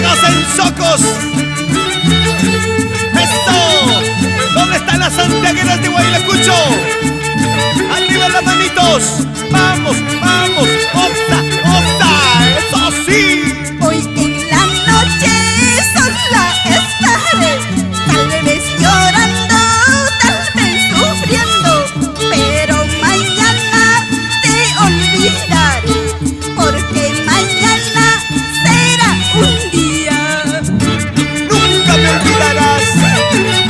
Santiago Sensocos. ¡Eso! ¿Dónde están las santiagueras de Huaylacucho? ¡Arriba las manitos! ¡Vamos, vamos! ¡Opta, opta! ¡Eso sí! Hoy en la noche sola estaré, tal vez llorando, tal vez sufriendo, pero mañana te olvidaré, porque mañana será un día. Nunca me olvidarás,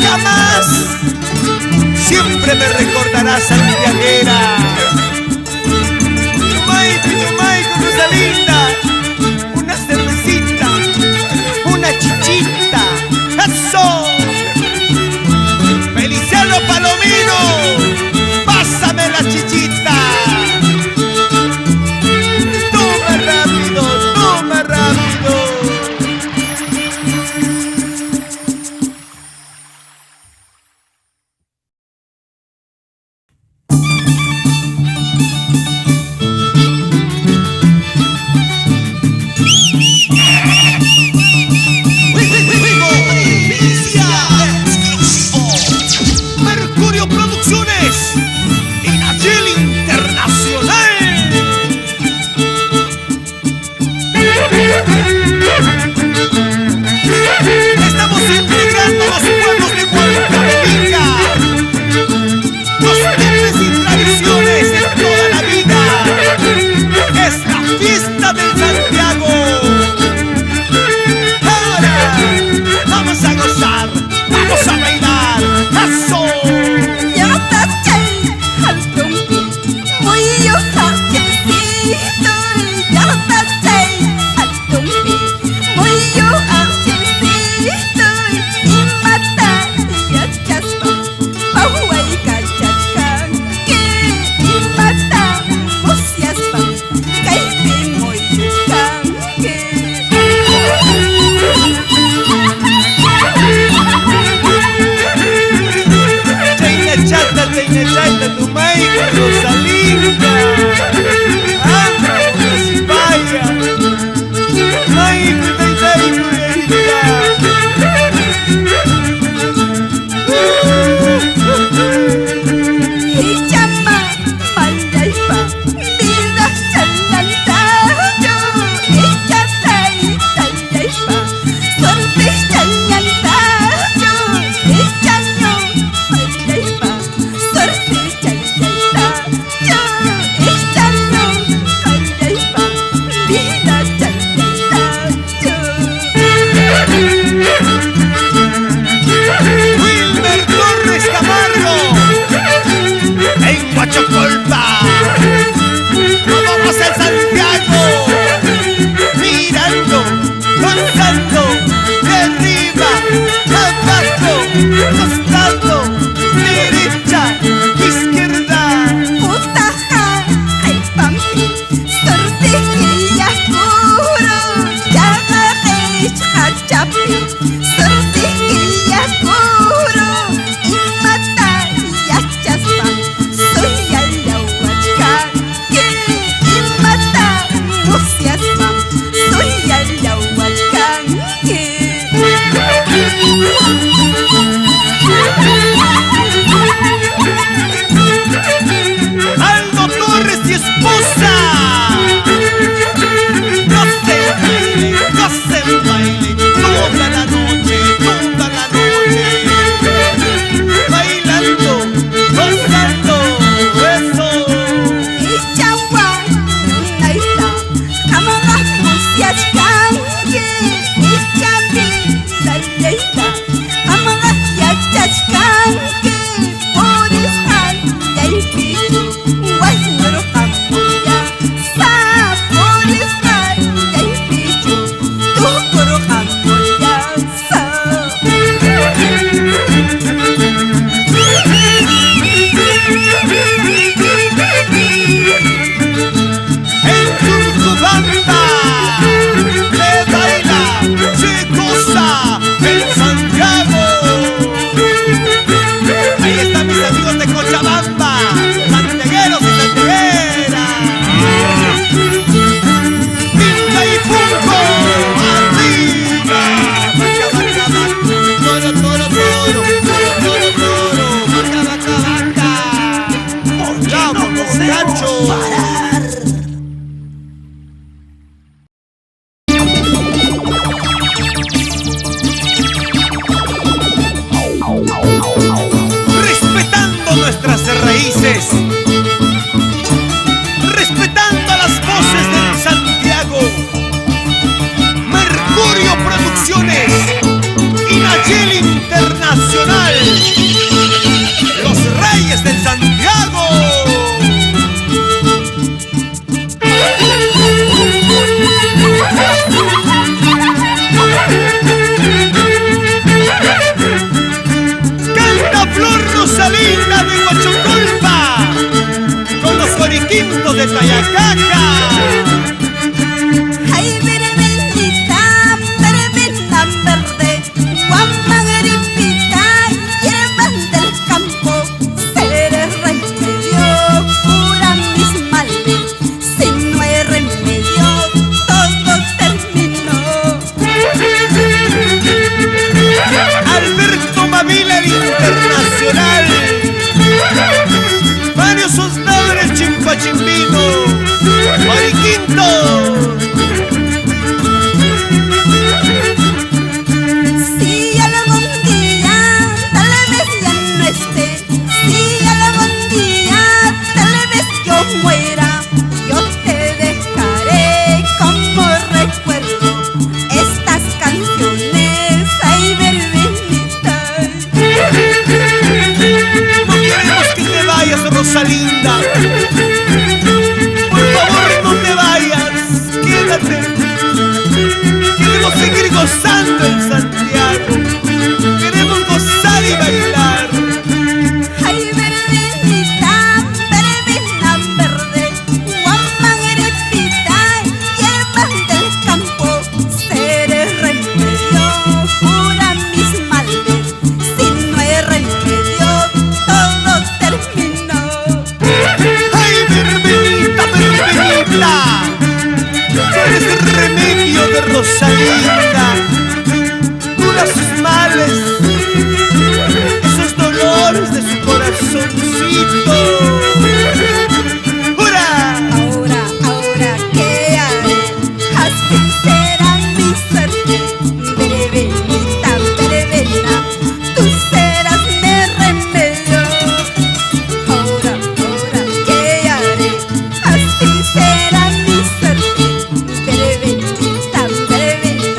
jamás. Siempre me recordarás, santiaguera. Yumay, con Rosalinda. Una cervecita, una chichita. ¡Eso! Feliciano Palomino, pásame la chichita. Toma rápido, toma rápido. Mercurio Producciones y Nayel Internacional. Estamos integrando los pueblos de Huancavelica, costumbres y tradiciones de toda la vida. Es la fiesta del Santiago. Ahora vamos a gozar, vamos a bailar. ¡Eso! Yo taché al tumpi, muy yo hachecito. Yo taché al tumpi, muy yo hachecito. Y mata y achaspa, pahuay cachacán. Que y mata musiaspa, caipi muy yucan. Chaina chata, tu mai con Rosalinda. Anda, vaya. Mai, Y llama Malaypa, vida chalantayo. Y chatay talaypa, suerte chalantayo. Y chaño Malaypa, suerte chalantayo. Y chaño Malaypa, vida chalantayo. Wilmer Torres Camargo en Huachocolpa. Nos vamos a Santiago, mirando, gozando, de arriba, abajo, costado, derecha, izquierda. Putaja, ay pampi, suerte que ya juro, ya agarré chachapi, suerte que ya juro, y mata y achaspa, soy alahuachcan, que y mata musiaspa, soy alahuachcan, Aldo Torres y esposa. Gocen baile, toda la noche, bailando, gozando, eso. y chawa, naita, amagas musiascan, y chapi, la leita, amagas yachachcan, por estar ya infinito, guaynoro campoya, sa por estar ya infinito, tu coro Pintos de Tayacaca. Ay, verbena verde, guamangaripita, hierbas del campo, seré remedio, cura mis males, si no hay remedio, todo terminó. Alberto Mavila, el internacional. Varios Osnabres, Chimpachimbino, Mariquinto. Si algún día tal vez ya no esté, si algún día tal vez yo muera, yo te dejaré como recuerdo estas canciones, ay verbenita. No queremos que te vayas, Rosalinda. Por favor, no te vayas. Quédate. Queremos seguir gozando en Santiago. Queremos gozar y bailar. Ay verbenita, verbena verde, guamangaripita, hierbas del campo, seré remedio, cura mis males, si no hay remedio, todo terminó. ¡Ay, verbenita, verbenita! Tú eres el remedio de Rosalinda. Cura sus males, esos dolores de su corazoncito. ¡Jura! Ahora, ¿qué haré? Así será mi suerte, verbenita, verbena, tú serás mi remedio. Ahora, ¿qué haré? Así será mi suerte, verbenita, verbena,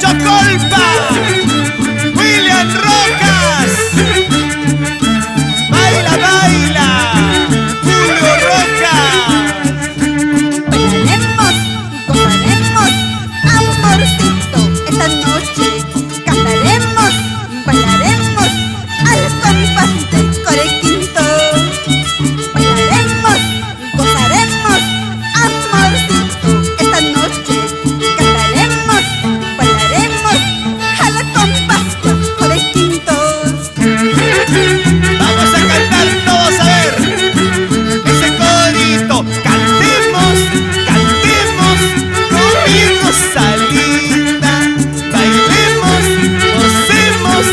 Chocolpa, William Rojas, baila, baila, Julio Rojas. Bailaremos, gozaremos, amorcito, esta noche. Cantaremos, bailaremos, al compás del corequinto. Bailaremos, gozaremos, amorcito, esta noche. Cantaremos, bailaremos, al compás del corequinto. Vamos a cantar todos, a ver, ese corito. Cantemos, cantemos con mi Rosalinda. Bailemos, gocemos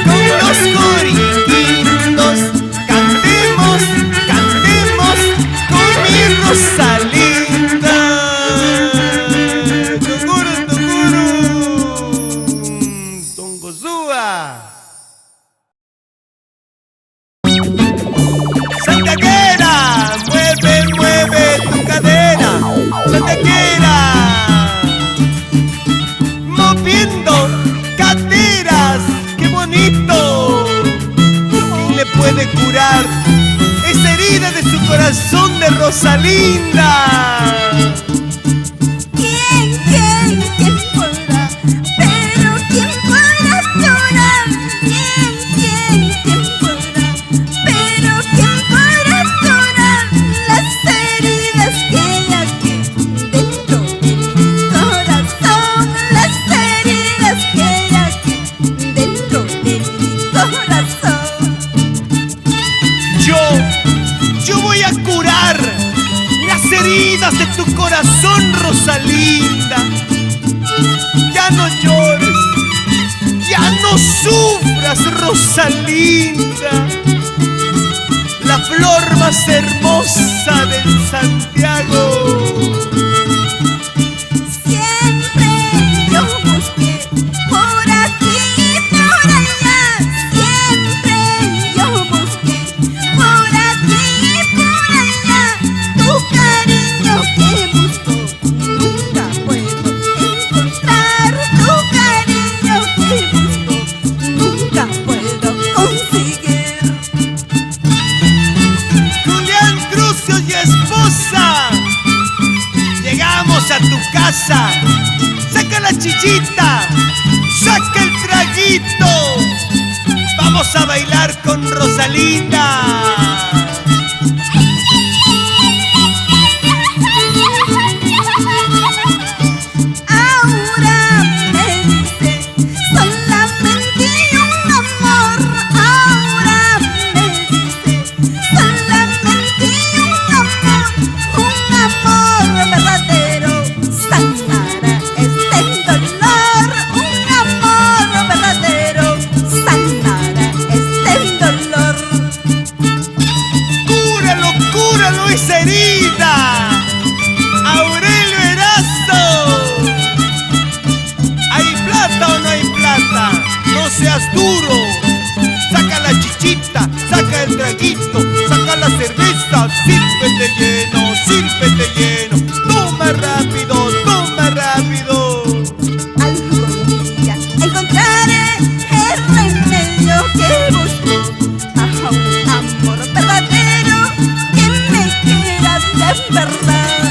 con los coriquitos. Cantemos, cantemos con mi Rosalinda. Tunguru, tunguru, tunguzúa. Santiaguera, mueve, mueve tu cadera. Santiaguera, moviendo caderas, qué bonito. ¿Quién le puede curar esa herida de su corazón de Rosalinda? ¿Quién podrá? Pero ¿quién podrá llorar? ¿Quién podrá? Pero ¿quién podrá llorar las heridas que hay aquí dentro de mi corazón? Las heridas que hay aquí dentro de mi corazón. Yo voy a curar las heridas de tu corazón, Rosalinda. Ya no llores, ya no sufras, Rosalinda. La flor más hermosa del Santiago. Siempre yo busqué por aquí y por allá. Siempre yo busqué por aquí y por allá. Tu cariño que busco nunca puedo encontrar. Tu cariño que busco nunca puedo conseguir. Julián Crucio y esposa, llegamos a tu casa. Saca la chichita, saca el traguito. Vamos a bailar con Rosalinda. Ahora me dice solamente un amor. Ahora me dice solamente un amor verdadero. Sanará este dolor. Un amor verdadero sanará este dolor. Cúralo, cúralo esa herida, Aurelio Erazo. ¿Hay plata o no hay plata? No seas duro. Saca la chichita, saca el traguito, saca la cerveza. Sírvete lleno, sírvete lleno. Toma rápido, toma rápido. Algún día encontraré el remedio que busco. A un amor verdadero que me quiera de verdad.